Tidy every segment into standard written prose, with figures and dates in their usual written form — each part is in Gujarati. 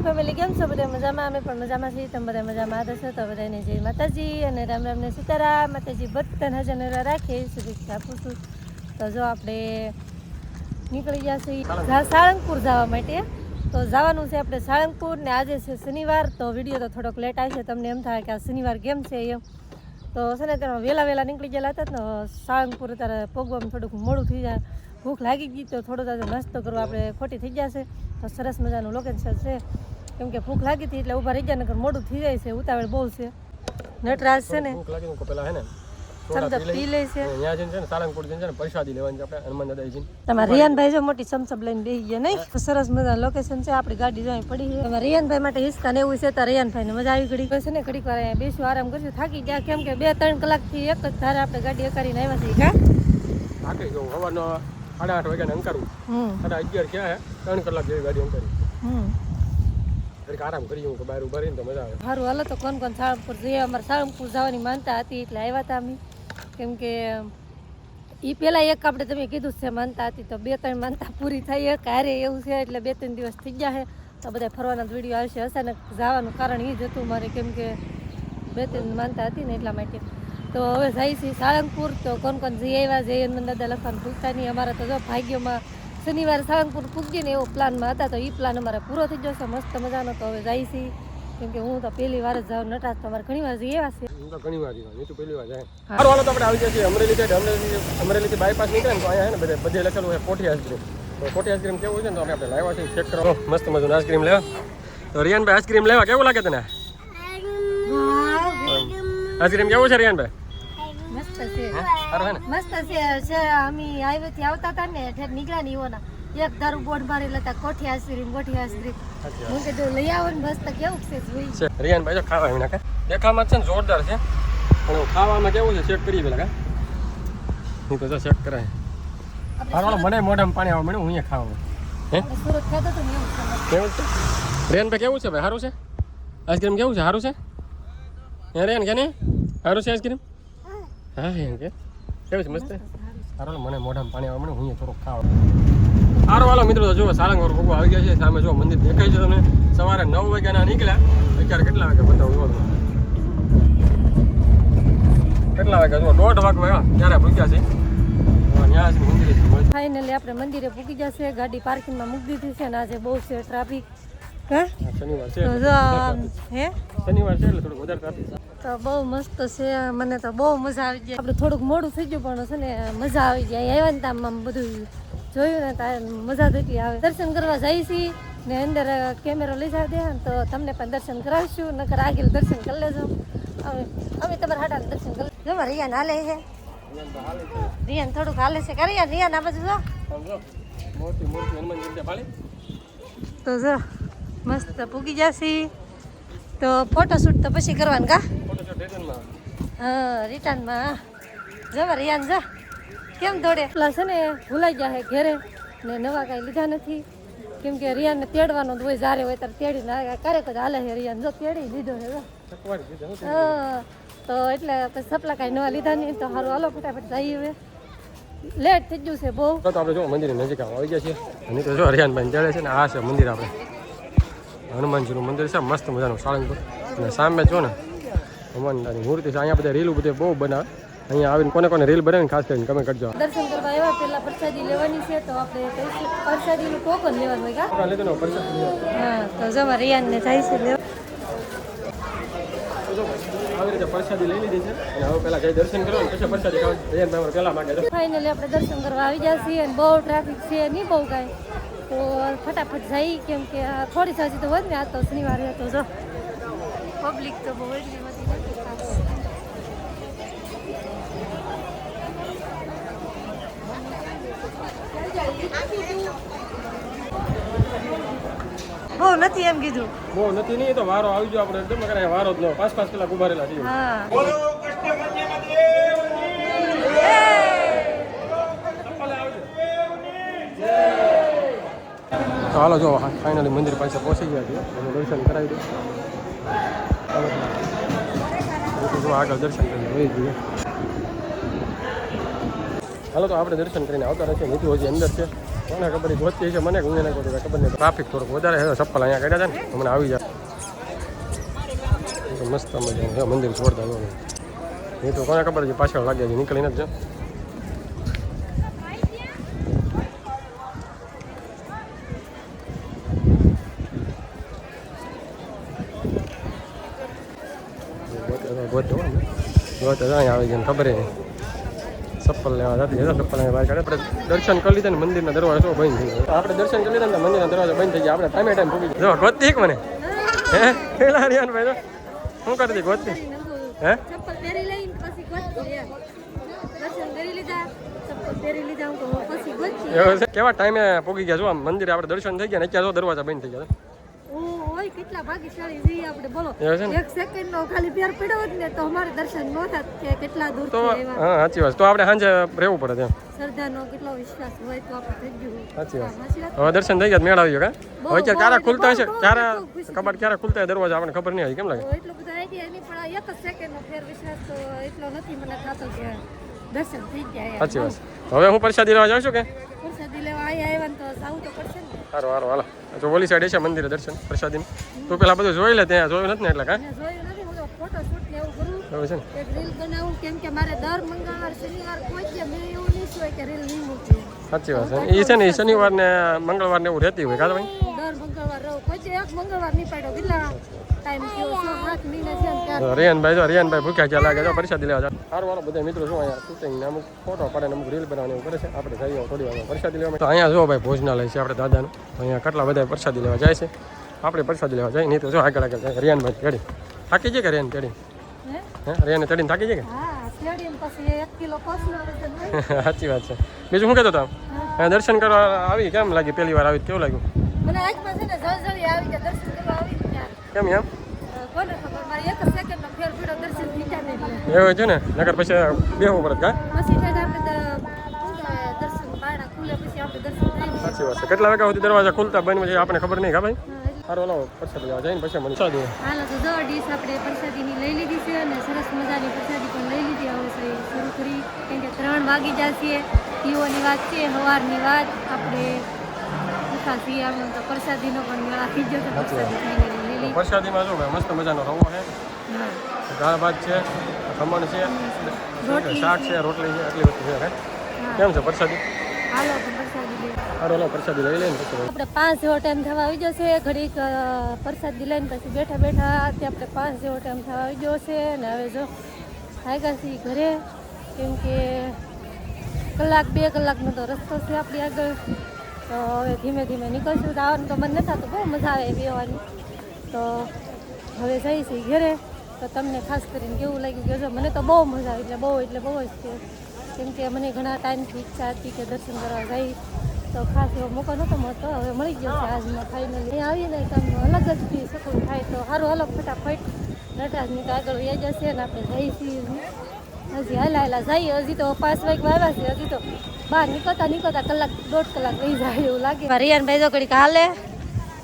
ફેમિલી કેમ છો? બધા મજામાં? અમે પણ મજામાં છીએ. તમે બધા મજામાં હશો તો બધાને જય માતાજી અને રામ રામ ને સીતારામ. માતાજી બધાને હાજર રાખે શુભેચ્છા આપું છું. તો જો આપણે નીકળી ગયા છીએ સાળંગપુર જવા માટે. તો જવાનું છે આપણે સાળંગપુર ને આજે છે શનિવાર. તો વિડીયો તો થોડોક લેટ આવશે. તમને એમ થાય કે આ શનિવાર કેમ છે એમ. તો છે ને તેમાં વહેલા નીકળી ગયેલા હતા ને સાળંગપુર અત્યારે પગવામાં થોડુંક મોડું થઈ જાય. ભૂખ લાગી ગઈ તો થોડો તાજો નાસ્તો કરવા આપણે ખોટી થઈ જશે. તો સરસ મજાનું લોકેશન છે કેમ કે ભૂખ લાગી હતી એટલે ઊભા રહી ગયા નકર મોડું થઈ જાય છે. ઉતાવળ બહુ છે. નટરાજ છે ને ભૂખ લાગી તો પેલા હે ને ચમચા પી લે છે. અહીંયા જઈને છે ને સાળંગપુર જઈને છે ને પ્રસાદી લેવાની છે આપણે હનુમાન દાદાજી. તમારા રિયાનભાઈ જો મોટી ચમચપ લઈને બેસી ગયા નહીં. સરસ મજાનું લોકેશન છે. આપણી ગાડી જો અહીં પડી છે. તમારા રિયાનભાઈ માટે હિસ્સા ને એવું છે તો રિયાનભાઈને મજા આવી ઘડી છે ને ઘડીક વાર અહીંયા બેસું આરામ કરશું. થાકી ગયા કેમ કે 2-3 કલાકથી એક જ ધારે આપણે ગાડી અકારીને આવ્યા છીએ. કા થાકી ગયો. સવારનો 8:30 વાગ્યાને અંકારું 11:30 થયા હે 3 કલાક જેવી ગાડી અંકારી. આરામ કરી હું કે બહાર ઉભા રહીને તો મજા આવે. સારું હાલો તો કોણ સાળંગપુર જઈએ. અમારે સાળંગપુર જવાની માનતા હતી એટલે આવ્યા હતા અમે. કેમ કે એ પહેલાં એક આપણે તમે કીધું છે માનતા હતી તો 2-3 માનતા પૂરી થઈ. એક હારે એવું છે એટલે 2-3 દિવસ થઈ ગયા છે. તો બધા ફરવાના વિડીયો આવશે. અચાનક જવાનું કારણ એ જ હતું મારે કેમ કે 2-3 માનતા હતી ને એટલા માટે. તો હવે જાય છે સાળંગપુર. તો કોણ જઈ આવ્યા જય હનુમાન દાદા લખવાનું ભૂલતા નહીં. અમારા તો જો ભાગ્યમાં શનિવારે સાળંગપુર પૂગીએ ને એવો પ્લાનમાં હતા. તો એ પ્લાન અમારે પૂરો થઈ જશે મસ્ત મજાનો. તો હવે જાય છે કેમ કે હું તો પહેલી વાર જ જાઉં. નટરાજ તો અમારે ઘણી વાર જઈ આવ્યા છે. હું તો ઘણી વાર જઈ તો પહેલી વાર જાય. સારું હાલો તો આપણે આવી જઈએ અમરેલી સાઈડ. અમરેલીથી બાયપાસ નીકળે ને તો અહીંયા હે ને બધે લખેલું છે કોઠી આઈસ્ક્રીમ. તો કોઠી આઈસ્ક્રીમ કેવું છે ને તો આપણે લાવ્યા છે ચેક કરો. મસ્ત મજાનું આઈસ્ક્રીમ લેવા. તો રિયાનભાઈ આઈસ્ક્રીમ લેવા કેવું લાગે તને? આઈસ્ક્રીમ કેવું છે રિયાનભાઈ? મસ્ત છે. સારું હે ને? મસ્ત છે. અમે હાઈવેથી આવતા હતા ને ઠેર નીકળ્યા ને એવોના એક દારૂ બોર્ડ મારેલા હતા કોઠી આઈસ્ક્રીમ. હું કીધું લઈ આવો ને મસ્ત કેવું છે જોઈ છે. રિયાનભાઈ જો ખાવા આવી નાખે. દેખામાં છે ને જોરદાર છે પણ ખાવામાં કેવું છે ચેક કરીએ પેલા કા હું તો જો ચેક કરાય. હારો મને મોઢામાં પાણી આવવા મળ્યું હું ખાવા. હે સુરત ખાતો તો ને એવું છે. કેવું છે રિયાનભાઈ? કેવું છે ભાઈ? સારું છે આઈસ્ક્રીમ? કેવું છે? સારું છે હે રિયાન? કે નહીં સારું છે આઈસ્ક્રીમ? હા એમ કે કેવું છે? મસ્ત. હારો મને મોઢામાં પાણી આવવા મળ્યું હું થોડુંક ખાવા. સારું હાલો મિત્રો જુઓ સાળંગપુર ભોગો આવી ગયા છે. સામે જો મંદિર દેખાય છે તમને. સવારે 9 વાગ્યાના નીકળ્યા. અત્યારે કેટલા વાગે બતાવું? કેટલા વાગ્યા જુઓ 1:30 વાગ્યા ત્યારે પૂગ્યા છે. ફાઇનલી આપણે મંદિરે પૂગી જશે. ગાડી પાર્કિંગમાં મૂકી દીધી છે ને આજે બહુ છે ટ્રાફિક. હા શનિવાર છે હે શનિવાર છે એટલે થોડું વધારે ટ્રાફિક છે. તો બહુ મસ્ત છે. મને તો બહુ મજા આવી જાય. આપણે થોડુંક મોડું થઈ ગયું પણ છે ને મજા આવી જાય. આવ્યા ને આમ બધું જોયું ને તારે મજા તો એટલી આવે. દર્શન કરવા જઈએ છીએ ને અંદર કેમેરો લઈ જાવ દે તો તમને પણ દર્શન કરાવીશું. નકર આગળ દર્શન કરી લેજો. અમે તમારા હાટાને દર્શન કરી લેજો. રિયાન હાલે છે. રિયાન થોડુંક હાલે છે. કરે રિયાન આ બાજુ જો મોટી હનુમાનજી પાળી. તો જો મસ્ત પૂગી જશે. તો ફોટોશૂટ તો પછી કરવાનું કા? હા રિટર્નમાં જવા રિયાન જા કેમ દોડે. પ્લસ છે ને ભૂલાઈ જાય ઘેરે ને નવા કાંઈ લીધા નથી કેમ કે રિયાનને તેડવાનો હોય. જારે હોય ત્યારે તેડીને ક્યારેક જ હાલે છે. રિયાન જો તેડી લીધો છે. હા તો એટલે પછી સપલા કાંઈ નવા લીધા નહીં. તો સારું હાલો ફટાફટ જઈએ. હવે લેટ થઈ ગયું છે બહુ. તો આપણે જો મંદિરની નજીક આવી ગયા છીએ અને તો જો રિયાનભાઈ ચડે છે ને આ છે મંદિર આપણે હનુમાનજીનું મંદિર છે મસ્ત મજાનું સાળંગપુર. અને સામે જો ને હનુમાનની મૂર્તિ છે. અહીંયા બધા રીલ બધે બહુ બનાવે. અહીંયા આવીને કોને રીલ બનાવીને ખાસ કરીને કમેન્ટ કરજો. દર્શન કરવા આવ્યા પહેલા પ્રસાદી લેવાની છે તો આપણે પ્રસાદીનું ટોકન લેવાનું હોય કા? હા તો જવા રિયાનને જાય છે લેવા. આવી રીતે પ્રસાદી લઈ લીધી છે અને હવે પહેલા જઈ દર્શન કરો ને પછી પ્રસાદી ખાવા રિયાનભાઈ પહેલા માંગે. ફાઇનલી આપણે દર્શન કરવા આવી ગયા છીએ અને બહુ ટ્રાફિક છે નહીં બહુ કાંઈ. તો ફટાફટ જઈ કેમ કે થોડી સાચી તો હોત ને આ તો શનિવાર હતો. જો પબ્લિક તો બહુ એટલી બધી નથી. બહુ નથી એમ કીધું. બહુ નથી નહીં તો વારો આવી ગયો આપણે કેમ કરે વારો જ ન 5-5 કલાક ઉભા રહેલા છીએ. હા તો હાલો જો ફાઇનલી મંદિર પાસે પહોંચી ગયા છીએ અને દર્શન કરાવી દઉં. જો આગળ દર્શન કરીને વહી ગયું. હાલો તો આપણે દર્શન કરીને આવતા રહીએ. નીતિ હજી અંદર છે કોને ખબર ગોતી છે મને હું એને કહું ખબર નહીં ટ્રાફિક થોડુંક વધારે છે ચપ્પલ અહીંયા કાઢ્યા છે ને મને આવી જાય મસ્ત મજા મંદિર જોરદાર એ તો કોને ખબર છે પાછળ લાગ્યા છે નીકળીને જ ગોત અહીંયા આવી જાય ખબર નહીં ચપ્પલ લેવા જતી ચપ્પલ બહાર કાઢે આપણે દર્શન કરી લીધા ને મંદિરના દરવાજો બંધ થઈ ગયો આપણે દર્શન કરી લીધા ને મંદિરના દરવાજો બંધ થઈ ગયા આપણે ટાઈમ પૂગી જો ગોતી એક મને હે પેલા રિયાન ભાઈ શું કરતી ગોતી હે ચપ્પલ પહેરી લઈને પછી ગોતી દર્શન કરી લીધા ચપ્પલ પહેરી લીધા હું પછી ગોતી એવું છે કેવા ટાઈમે પૂગી ગયા જો આમ મંદિરે આપણે દર્શન થઈ ગયા ને અત્યારે દરવાજા બંધ થઈ ગયા ઓય કેટલા ભાગ્યશાળી છીએ આપણે બોલો એક સેકન્ડ નો ખાલી પેર પડ્યો હોત ને તો અમારે દર્શન ન થાત કે કેટલા દૂર તો હા સાચી વાત તો આપણે સાંજે રહેવું પડે ત્યાં શ્રદ્ધાનો કેટલો વિશ્વાસ હોય તો આપણે થઈ ગયું સાચી વાત હવે દર્શન થઈ ગયા મેળ આવી ગયો હવે ક્યારે ખુલતા હશે ક્યારે કબાટ ક્યારે ખુલતા હોય દરવાજા આપણને ખબર નહીં હોય કેમ લાગે એટલો બધો આઈડિયા નહીં પણ એક જ સેકન્ડ નો ફેર વિશ્વાસ તો એટલો નથી મને થતો કે દર્શન થઈ ગયા સાચી વાત હવે હું પ્રસાદી લેવા જાઉં છું કે પ્રસાદી લેવા આવ્યા તો જાવું તો પડશે ને સારું સારું હાલો જો ઓલી સાઈડ છે મંદિરે દર્શન પ્રસાદીનું તું પેલા બધું જોઈ લે ત્યાં જોયું નથી ને એટલે કાંઈ જોયું નથી હું તો ફોટો શૂટ ને એવું કરું એવું છે ને એક રીલ બનાવું કેમ કે મારે દર મંગળવાર શનિવાર કોઈ કે મેં એવું નહીં હોય કે રીલ નહીં મૂકી સાચી વાત છે એ છે ને શનિવાર ને મંગળવાર ને એવું રહેતી હોય કાં ભાઈ દર મંગળવાર રહું કોઈ એક મંગળવાર નહીં પાડ્યો કેટલા ટાઈમ થયો 6-7 મહિના છે ને ત્યારે રિયાનભાઈ ભૂખ્યા ક્યાં લાગે છે પ્રસાદી લેવા જાય સારું વાળો બધા મિત્રો શું અહીંયા શૂટિંગ ને અમુક ફોટો પાડે ને અમુક રીલ બનાવવાની એવું કરે છે આપણે જઈએ થોડી વાર પ્રસાદી લેવા તો અહીંયા જો ભાઈ ભોજનાલય છે આપણે દાદાનું અહીંયા કેટલા બધા પ્રસાદી લેવા જાય છે આપણે પ્રસાદી લેવા જાય નહીં તો જો આગળ જાય રિયાનભાઈ ચડી થાકી જાય કે રિયાન ચડી હે રિયાને ચડીને થાકી જાય કે હા સ્ટેડિયમ પછી 1 કિલો કોસનો વજન હોય સાચી વાત છે બીજું શું કહેતો હતો દર્શન કરવા આવી કેમ લાગી પહેલી વાર આવી કેવું લાગ્યું મને આજમાં છે ને જળજળી આવી કે દર્શન કરવા આવી ત્યાં કેમ એમ કોને ખબર મારી એક સેકન્ડનો ફેર પડ્યો દર્શન થઈ જાય એટલે એવું છે ને નગર પછી બેહવું પડે કા પછી થાય આપણે દર્શન બારણા ખુલે પછી આપણે દર્શન થઈ સાચી વાત છે કેટલા વાગ્યા સુધી દરવાજા ખુલતા બંધ પછી આપણને ખબર નહીં કા ભાઈ સારું હલો પ્રસાદી લેવા જઈને પછી મને સાદું હાલો તો જો ડીશ આપણે પ્રસાદીની લઈ લીધી છે અને સરસ મજાની પ્રસાદી પણ લઈ લીધી હવે શરૂ કરી કેમ કે 3 વાગી જશે પીઓની વાત છે સવારની વાત આપણે ભૂખા છીએ આપણે તો પ્રસાદીનો પણ મેળા થઈ ગયો તો પ્રસાદી લઈ લીધી પ્રસાદીમાં જો મસ્ત મજાનો રવો છે દાળ ભાત છે ખમણ છે શાક છે રોટલી છે આટલી વસ્તુ છે કેમ છે પ્રસાદી હાલો તો પ્રસાદી લઈ સારું હલો પ્રસાદી લઈ લઈને પછી આપણે 5 જેવો ટાઈમ થવા આવી જશે ઘડીક પ્રસાદી લઈને પછી બેઠા બેઠા ત્યાં આપણે 5 જેવો ટાઈમ થવા આવી ગયો છે અને હવે જો આવ્યા છીએ ઘરે કેમ કે 1-2 કલાકનો તો રસ્તો છે આપણી આગળ તો હવે ધીમે ધીમે નીકળશું તો આવવાનું તો મન નથી થતું બહુ મજા આવે બેવાની તો હવે જઈશું ઘરે તો તમને ખાસ કરીને કેવું લાગ્યું કે જો મને તો બહુ મજા આવી એટલે બહુ જ છે કેમ કે મને ઘણા ટાઈમથી ઈચ્છા હતી કે દર્શન કરવા જઈ તો ખાસ એવો મોકો નહોતો મળતો હવે મળી ગયો છે આજમાં ફાઇનલી અહીંયા આવીને કામ અલગ જ બી સકૂન થાય તો સારું હલો ફટાફટ નટરાજની તો આગળ વહી જશે ને આપણે જઈશું હજી હાલા જઈએ હજી તો 5 વાગ્યા આવ્યા છે હજી તો બહાર નીકળતા 1.5 કલાક રહી જાય એવું લાગે રિયાનભાઈ તો ઘડીક હાલે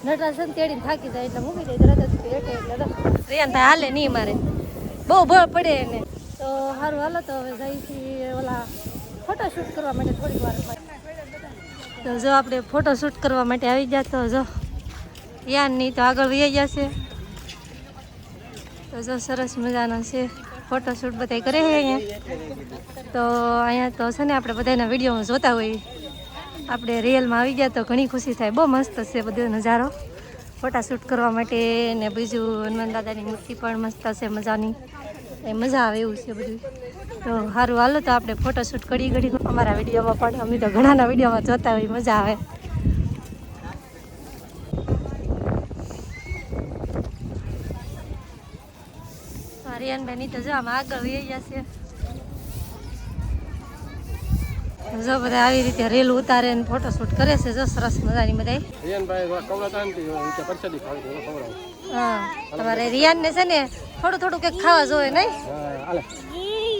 નટરાજ છે ને તેડીને થાકી જાય એટલે મૂકી દે તરત જ એટલે રિયાનભાઈ હાલે નહીં મારે બહુ ભળ પડે એને તો સારું હાલો તો હવે જઈશું ઓલા ફોટોશૂટ કરવા માટે થોડી વાર તો જો આપણે ફોટોશૂટ કરવા માટે આવી ગયા તો જો યાનની તો આગળ વહી જશે તો જો સરસ મજાનો છે ફોટોશૂટ બધા કરે છે અહીંયા તો અહીંયા તો છે ને આપણે બધાના વિડીયોમાં જોતા હોઈએ આપણે રિયલમાં આવી ગયા તો ઘણી ખુશી થાય બહુ મસ્ત છે બધો નજારો ફોટોશૂટ કરવા માટે ને બીજું હનુમાન દાદાની મૂર્તિ પણ મસ્ત છે મજાની એ મજા આવે એવું છે બધું તો સારું હાલો તો આપણે ફોટોશૂટ કરી ઘડી અમારા વિડીયોમાં પણ અમે તો ઘણાના વિડીયોમાં જોતા હોય મજા આવે રિયાનભાઈની તો જો આમ આગળ વહી જશે જો બધા આવી રીતે રેલ ઉતારે ને ફોટોશૂટ કરે છે જો સરસ મજાની બધા હા તમારે રિયાનને છે ને થોડું કંઈક ખાવા જોઈએ નહીં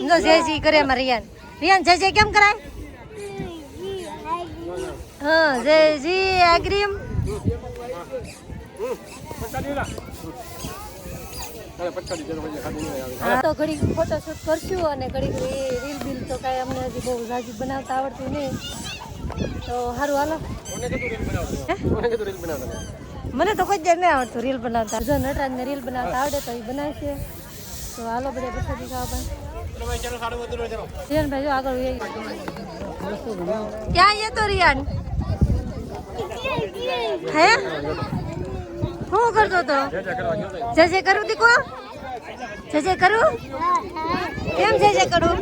જો જય જય કરે અમારે રિયાન જય જય કેમ કરાય હા જય જી એગ્રીમ તો ઘડીક ફોટોશૂટ કરશું અને ઘડીક રીલ બિલ તો કાંઈ અમને હજી બહુ ઝાઝી બનાવતા આવડતું નહીં તો સારું હાલો. કોને કીધું રીલ બનાવતા? કોને કીધું રીલ બનાવતા? મને તો કોઈ જ નહીં આવડતું રીલ બનાવતા. જો નટરાજને રીલ બનાવતા આવડે તો એ બનાવશે. તો હાલો બધા પ્રસાદી ખાવા પણ. ચલો ભાઈ ચલો સારું વધુ ચલો. રિયાનભાઈ જો આગળ વહી ક્યાં છે તો રિયાન? હે શું કરતો તો? જજે કરું દીકો? જજે કરું? કેમ જજે કરું?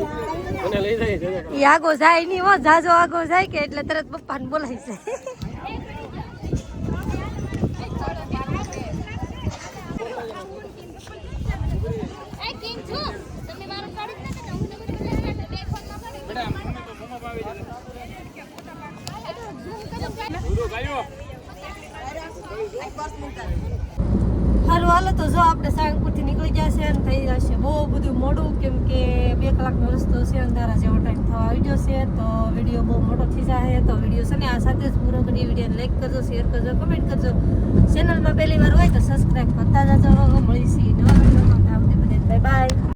મને લઈ જાય છે. ઈ આગો જાય નહીં હો, જાજો આગો જાય કે એટલે તરત પપ્પાને બોલાવી જાય. હારું હાલો તો જો આપણે સાળંગપુરથી નીકળી ગયા છે અને થઈ જશે બહુ બધું મોડું, કેમ કે 2 કલાકનો રસ્તો છે, અંધારા જેવો ટાઈમ થવા આવ્યો છે. તો વિડીયો બહુ મોટો થઈ જાય તો વિડીયો છે ને આ સાથે જ પૂરો કરી. વિડીયોને લાઈક કરજો, શેર કરજો, કમેન્ટ કરજો. ચેનલમાં પહેલી વાર હોય તો સબસ્ક્રાઈબ કરતા જજો.